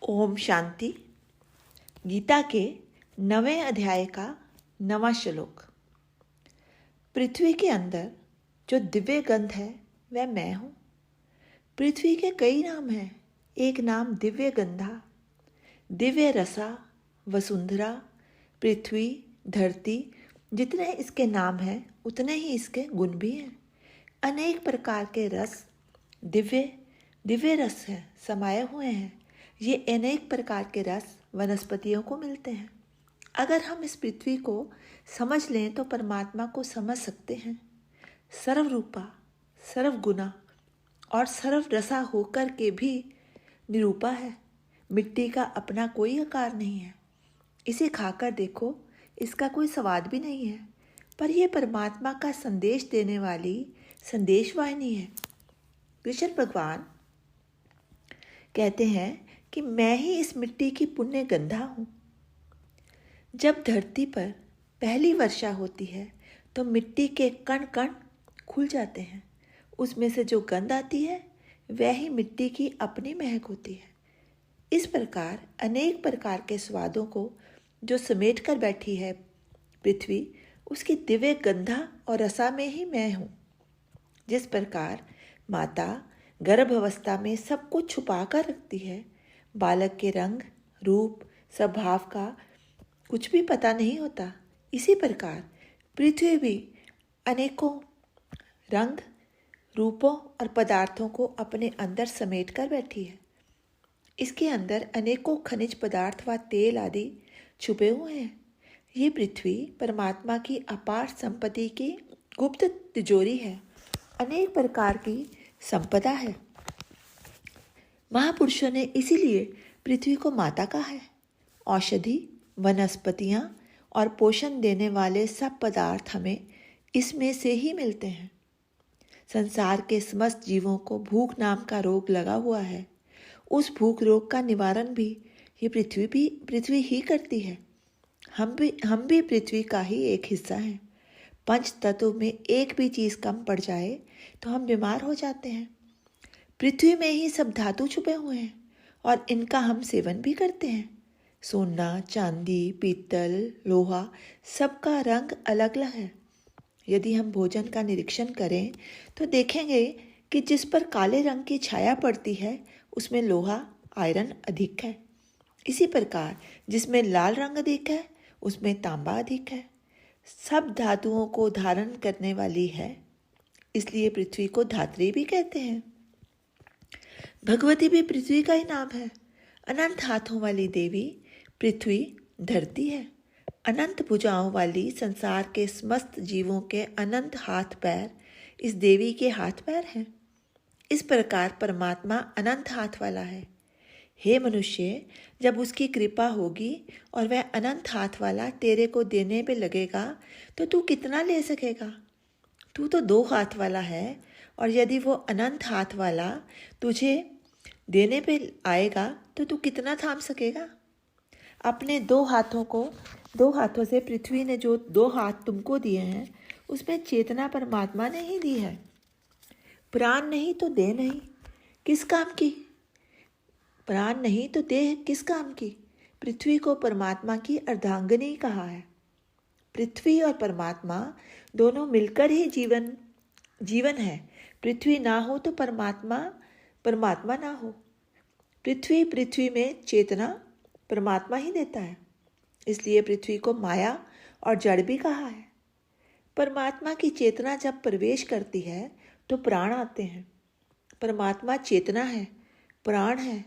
ओम शांति। गीता के 9वें अध्याय का 9वां श्लोक। पृथ्वी के अंदर जो दिव्य गंध है वह मैं हूँ। पृथ्वी के कई नाम हैं। एक नाम दिव्य गंधा, दिव्य रसा, वसुंधरा, पृथ्वी, धरती। जितने इसके नाम हैं उतने ही इसके गुण भी हैं। अनेक प्रकार के रस दिव्य रस है समाये हुए हैं। ये अनेक प्रकार के रस वनस्पतियों को मिलते हैं। अगर हम इस पृथ्वी को समझ लें तो परमात्मा को समझ सकते हैं। सर्वरूपा, सर्वगुणा और सर्वरसा होकर के भी निरूपा है। मिट्टी का अपना कोई आकार नहीं है। इसे खाकर देखो, इसका कोई स्वाद भी नहीं है, पर यह परमात्मा का संदेश देने वाली संदेशवाहिनी है। कृष्ण भगवान कहते हैं कि मैं ही इस मिट्टी की पुण्य गंधा हूँ। जब धरती पर पहली वर्षा होती है तो मिट्टी के कण कण खुल जाते हैं। उसमें से जो गंध आती है वह ही मिट्टी की अपनी महक होती है। इस प्रकार अनेक प्रकार के स्वादों को जो समेट कर बैठी है पृथ्वी, उसकी दिव्य गंधा और रसा में ही मैं हूँ। जिस प्रकार माता गर्भ अवस्था में सब कुछ छुपा कर रखती है, बालक के रंग, रूप, स्वभाव का कुछ भी पता नहीं होता, इसी प्रकार पृथ्वी भी अनेकों रंग, रूपों और पदार्थों को अपने अंदर समेट कर बैठी है। इसके अंदर अनेकों खनिज पदार्थ व तेल आदि छुपे हुए हैं। ये पृथ्वी परमात्मा की अपार संपत्ति की गुप्त तिजोरी है। अनेक प्रकार की संपदा है। महापुरुषों ने इसीलिए पृथ्वी को माता कहा है। औषधि, वनस्पतियाँ और पोषण देने वाले सब पदार्थ हमें इसमें से ही मिलते हैं। संसार के समस्त जीवों को भूख नाम का रोग लगा हुआ है। उस भूख रोग का निवारण भी ये पृथ्वी ही करती है। हम भी पृथ्वी का ही एक हिस्सा हैं। पंच तत्व में एक भी चीज़ कम पड़ जाए तो हम बीमार हो जाते हैं। पृथ्वी में ही सब धातु छुपे हुए हैं और इनका हम सेवन भी करते हैं। सोना, चांदी, पीतल, लोहा, सबका रंग अलग अलग है। यदि हम भोजन का निरीक्षण करें तो देखेंगे कि जिस पर काले रंग की छाया पड़ती है उसमें लोहा, आयरन अधिक है। इसी प्रकार जिसमें लाल रंग अधिक है उसमें तांबा अधिक है। सब धातुओं को धारण करने वाली है, इसलिए पृथ्वी को धात्री भी कहते हैं। भगवती भी पृथ्वी का ही नाम है। अनंत हाथों वाली देवी पृथ्वी धरती है। अनंत भुजाओं वाली संसार के समस्त जीवों के अनंत हाथ पैर इस देवी के हाथ पैर हैं। इस प्रकार परमात्मा अनंत हाथ वाला है। हे मनुष्य, जब उसकी कृपा होगी और वह अनंत हाथ वाला तेरे को देने पे लगेगा तो तू कितना ले सकेगा? तू तो 2 हाथ वाला है, और यदि वो अनंत हाथ वाला तुझे देने पे आएगा तो तू कितना थाम सकेगा? अपने 2 हाथों से पृथ्वी ने जो 2 हाथ तुमको दिए हैं उसमें चेतना परमात्मा ने ही दी है। प्राण नहीं तो देह नहीं, किस काम की? प्राण नहीं तो देह किस काम की? पृथ्वी को परमात्मा की अर्धांगिनी कहा है। पृथ्वी और परमात्मा दोनों मिलकर ही जीवन है। पृथ्वी ना हो तो परमात्मा ना हो। पृथ्वी में चेतना परमात्मा ही देता है। इसलिए पृथ्वी को माया और जड़ भी कहा है। परमात्मा की चेतना जब प्रवेश करती है तो प्राण आते हैं। परमात्मा चेतना है, प्राण है।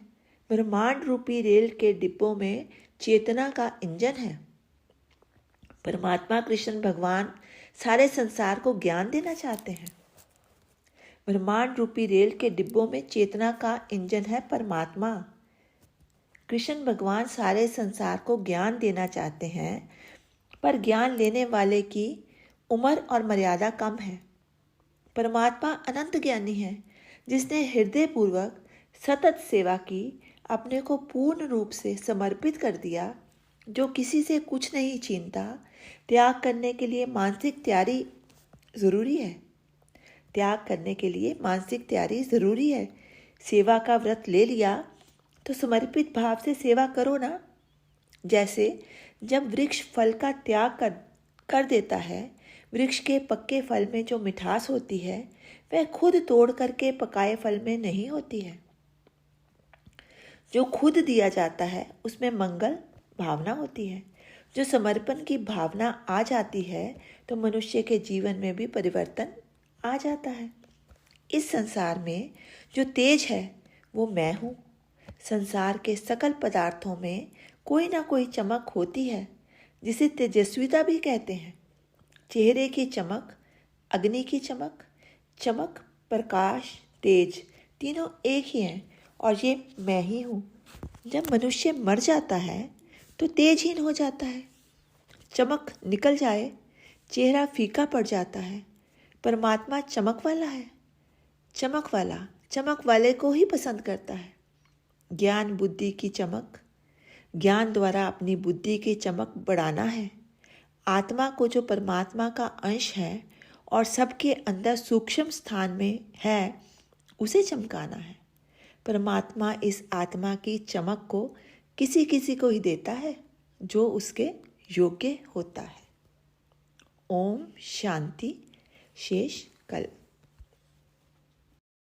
ब्रह्मांड रूपी रेल के डिब्बों में चेतना का इंजन है। परमात्मा कृष्ण भगवान सारे संसार को ज्ञान देना चाहते हैं। ब्रह्मांड रूपी रेल के डिब्बों में चेतना का इंजन है परमात्मा। कृष्ण भगवान सारे संसार को ज्ञान देना चाहते हैं, पर ज्ञान लेने वाले की उम्र और मर्यादा कम है। परमात्मा अनंत ज्ञानी है, जिसने हृदय पूर्वक सतत सेवा की, अपने को पूर्ण रूप से समर्पित कर दिया, जो किसी से कुछ नहीं छीनता। त्याग करने के लिए मानसिक तैयारी ज़रूरी है। सेवा का व्रत ले लिया तो समर्पित भाव से सेवा करो ना। जैसे जब वृक्ष फल का त्याग कर देता है, वृक्ष के पक्के फल में जो मिठास होती है वह खुद तोड़ करके पकाए फल में नहीं होती है। जो खुद दिया जाता है उसमें मंगल भावना होती है। जो समर्पण की भावना आ जाती है तो मनुष्य के जीवन में भी परिवर्तन आ जाता है। इस संसार में जो तेज है वो मैं हूँ। संसार के सकल पदार्थों में कोई ना कोई चमक होती है जिसे तेजस्विता भी कहते हैं। चेहरे की चमक, अग्नि की चमक, चमक, प्रकाश, तेज तीनों एक ही हैं और ये मैं ही हूँ। जब मनुष्य मर जाता है तो तेजहीन हो जाता है, चमक निकल जाए, चेहरा फीका पड़ जाता है। परमात्मा चमक वाला है, चमक वाले को ही पसंद करता है। ज्ञान बुद्धि की चमक, ज्ञान द्वारा अपनी बुद्धि की चमक बढ़ाना है। आत्मा को जो परमात्मा का अंश है और सबके अंदर सूक्ष्म स्थान में है उसे चमकाना है। परमात्मा इस आत्मा की चमक को किसी किसी को ही देता है जो उसके योग्य होता है। ओम शांति। शेष कल।